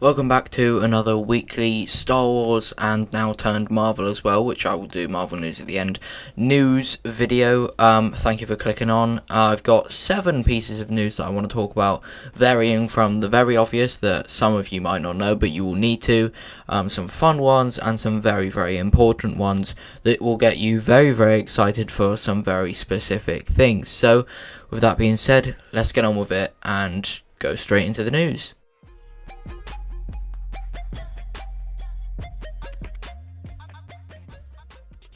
Welcome back to another weekly Star Wars and now turned Marvel as well, which I will do Marvel news at the end, news video. Thank you for clicking on. I've got 7 pieces of news that I want to talk about, varying from the very obvious that some of you might not know but you will need to, some fun ones and some very, very important ones that will get you very, very excited for some very specific things. So with that being said, let's get on with it and go straight into the news.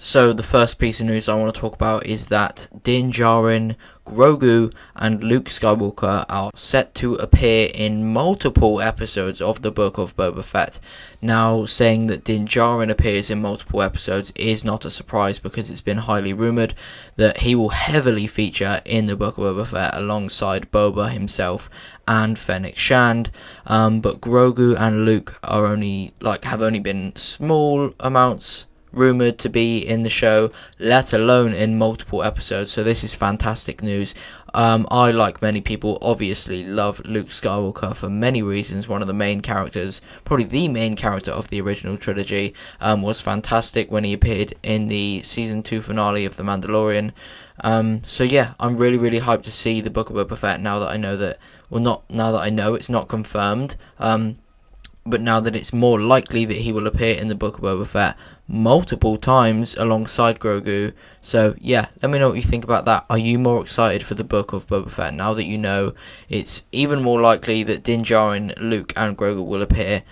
So the first piece of news I want to talk about is that Din Djarin, Grogu and Luke Skywalker are set to appear in multiple episodes of the Book of Boba Fett. Now, saying that Din Djarin appears in multiple episodes is not a surprise because it's been highly rumoured that he will heavily feature in the Book of Boba Fett alongside Boba himself and Fennec Shand, but Grogu and Luke are have only been small amounts rumoured to be in the show, let alone in multiple episodes, so this is fantastic news. I, like many people, obviously love Luke Skywalker for many reasons. One of the main characters, probably the main character of the original trilogy, was fantastic when he appeared in the season 2 finale of The Mandalorian. So yeah, I'm really, really hyped to see the Book of Boba Fett now that I know that, well, not now that I know it's not confirmed, but now that it's more likely that he will appear in the Book of Boba Fett multiple times alongside Grogu. So yeah, let me know what you think about that. Are you more excited for the Book of Boba Fett now that you know it's even more likely that Din Djarin, Luke and Grogu will appear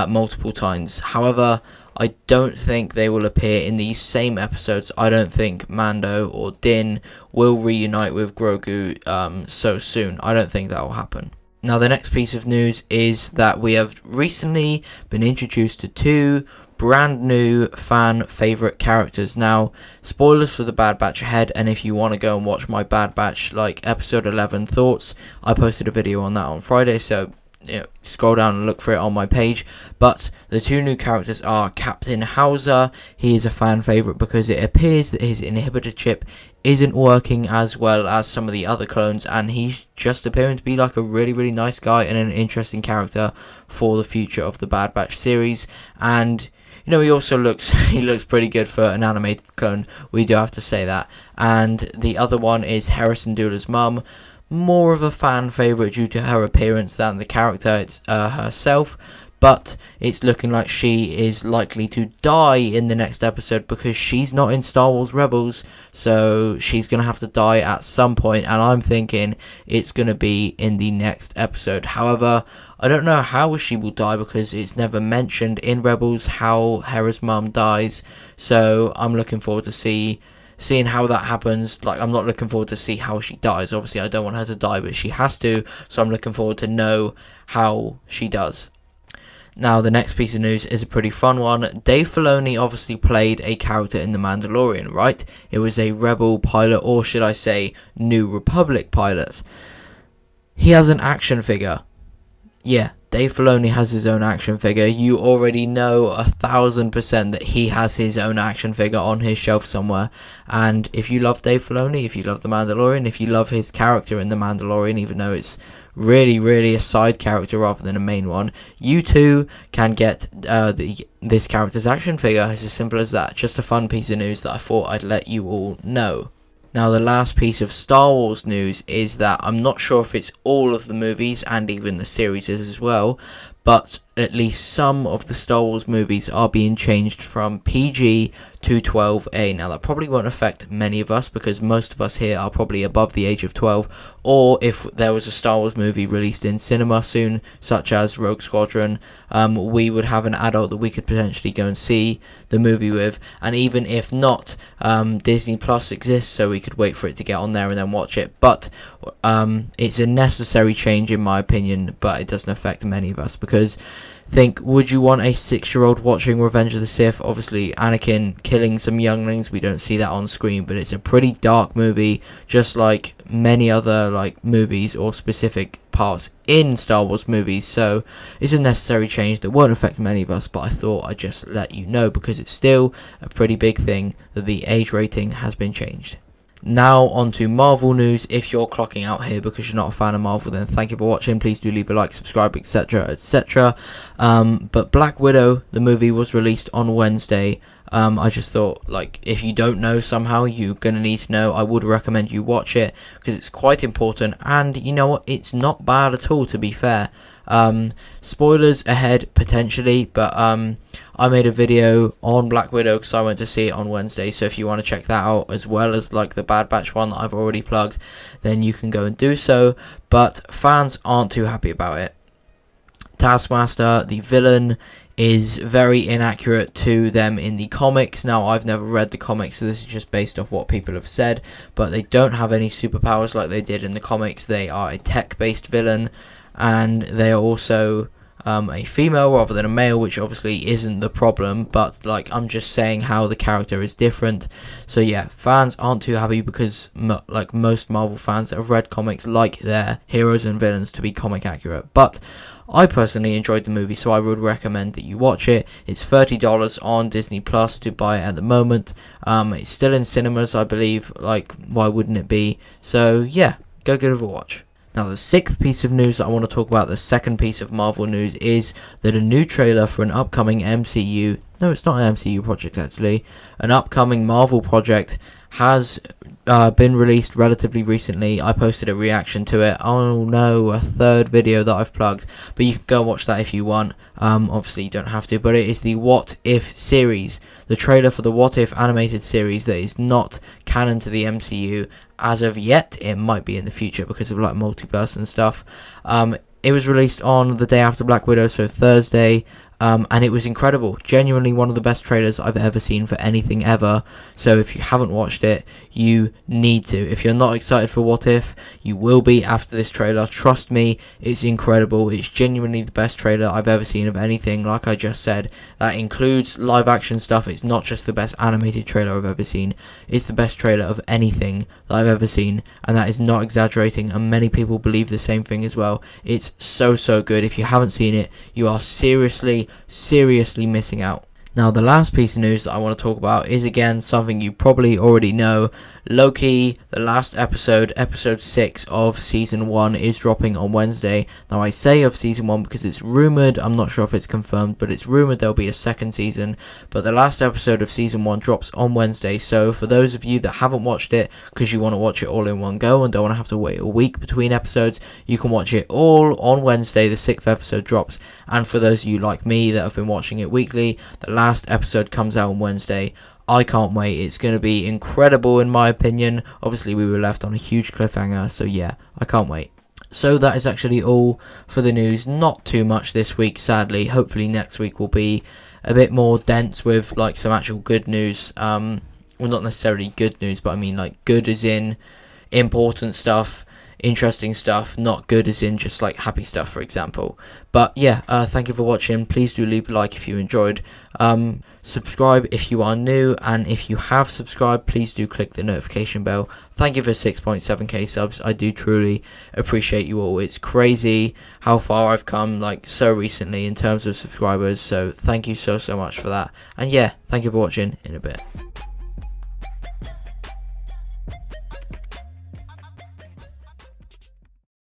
multiple times? However, I don't think they will appear in these same episodes. I don't think Mando or Din will reunite with Grogu so soon. I don't think that will happen. Now, the next piece of news is that we have recently been introduced to 2 brand new fan favourite characters. Now, spoilers for the Bad Batch ahead, and if you want to go and watch my Bad Batch, episode 11 thoughts, I posted a video on that on Friday, so scroll down and look for it on my page. But the 2 new characters are Captain Hauser. He is a fan favourite because it appears that his inhibitor chip isn't working as well as some of the other clones, and he's just appearing to be like a really, really nice guy and an interesting character for the future of the Bad Batch series. And he also looks pretty good for an animated clone, we do have to say that. And the other one is Harrison Doula's mum, more of a fan favourite due to her appearance than the character herself, but it's looking like she is likely to die in the next episode because she's not in Star Wars Rebels, so she's going to have to die at some point, and I'm thinking it's going to be in the next episode. However, I don't know how she will die because it's never mentioned in Rebels how Hera's mum dies, so I'm looking forward to seeing how that happens. I'm not looking forward to see how she dies. Obviously, I don't want her to die, but she has to, so I'm looking forward to know how she does. Now, the next piece of news is a pretty fun one. Dave Filoni obviously played a character in The Mandalorian, right? It was a Rebel pilot, or should I say, New Republic pilot. He has an action figure. Yeah, Dave Filoni has his own action figure. You already know 1000% that he has his own action figure on his shelf somewhere. And if you love Dave Filoni, if you love The Mandalorian, if you love his character in The Mandalorian, even though it's really, really a side character rather than a main one, you too can get this character's action figure. It's as simple as that. Just a fun piece of news that I thought I'd let you all know. Now, the last piece of Star Wars news is that I'm not sure if it's all of the movies and even the series as well, but at least some of the Star Wars movies are being changed from PG to 12A. Now, that probably won't affect many of us because most of us here are probably above the age of 12, or if there was a Star Wars movie released in cinema soon, such as Rogue Squadron, we would have an adult that we could potentially go and see the movie with. And even if not, Disney Plus exists, so we could wait for it to get on there and then watch it. But it's a necessary change in my opinion, but it doesn't affect many of us because would you want a 6-year-old watching Revenge of the Sith? Obviously, Anakin killing some younglings, we don't see that on screen, but it's a pretty dark movie, just like many other movies or specific parts in Star Wars movies. So it's a necessary change that won't affect many of us, but I thought I'd just let you know because it's still a pretty big thing that the age rating has been changed. Now on to Marvel news. If you're clocking out here because you're not a fan of Marvel, then thank you for watching. Please do leave a like, subscribe, etc, etc. But Black Widow, the movie, was released on Wednesday. I just thought, like, if you don't know somehow, you're going to need to know. I would recommend you watch it because it's quite important, and you know what, it's not bad at all, to be fair. Spoilers ahead potentially, but I made a video on Black Widow because I went to see it on Wednesday, so if you want to check that out as well as like the Bad Batch one that I've already plugged, then you can go and do so. But fans aren't too happy about it. Taskmaster, the villain, is very inaccurate to them in the comics. Now, I've never read the comics, so this is just based off what people have said, but they don't have any superpowers like they did in the comics. They are a tech-based villain, and they are also a female rather than a male, which obviously isn't the problem, but like, I'm just saying how the character is different. So yeah, fans aren't too happy because like most Marvel fans that have read comics like their heroes and villains to be comic accurate. But I personally enjoyed the movie, so I would recommend that you watch it. It's $30 on Disney Plus to buy it at the moment. It's still in cinemas, I believe. Like, why wouldn't it be? So yeah, go give it a watch. Now, the sixth piece of news that I want to talk about, the second piece of Marvel news, is that a new trailer for an upcoming MCU, no, it's not an MCU project actually, an upcoming Marvel project has been released relatively recently. I posted a reaction to it. Oh no, a third video that I've plugged, but you can go and watch that if you want. Obviously you don't have to, but it is the What If series, the trailer for the What If animated series that is not canon to the MCU as of yet. It might be in the future because of like multiverse and stuff. It was released on the day after Black Widow, so Thursday. And it was incredible. Genuinely one of the best trailers I've ever seen for anything ever. So if you haven't watched it, you need to. If you're not excited for What If, you will be after this trailer. Trust me, it's incredible. It's genuinely the best trailer I've ever seen of anything, like I just said. That includes live action stuff. It's not just the best animated trailer I've ever seen. It's the best trailer of anything that I've ever seen. And that is not exaggerating. And many people believe the same thing as well. It's so good. If you haven't seen it, you are seriously missing out. Now, the last piece of news that I want to talk about is again something you probably already know. Loki, the last episode, episode 6 of season 1, is dropping on Wednesday. Now, I say of season 1 because it's rumoured. I'm not sure if it's confirmed, but it's rumoured there'll be a second season. But the last episode of season 1 drops on Wednesday. So for those of you that haven't watched it because you want to watch it all in one go and don't want to have to wait a week between episodes, you can watch it all on Wednesday. The 6th episode drops. And for those of you like me that have been watching it weekly, the last episode comes out on Wednesday. I can't wait. It's going to be incredible in my opinion. Obviously we were left on a huge cliffhanger, so yeah, I can't wait. So that is actually all for the news. Not too much this week, sadly. Hopefully next week will be a bit more dense with like some actual good news. Well, not necessarily good news, but I mean like good as in important stuff, interesting stuff, not good as in just like happy stuff, for example. But yeah, thank you for watching. Please do leave a like if you enjoyed. Subscribe if you are new, and if you have subscribed, please do click the notification bell. Thank you for 6.7k subs. I do truly appreciate you all. It's crazy how far I've come like so recently in terms of subscribers, so thank you so much for that. And yeah, thank you for watching. In a bit.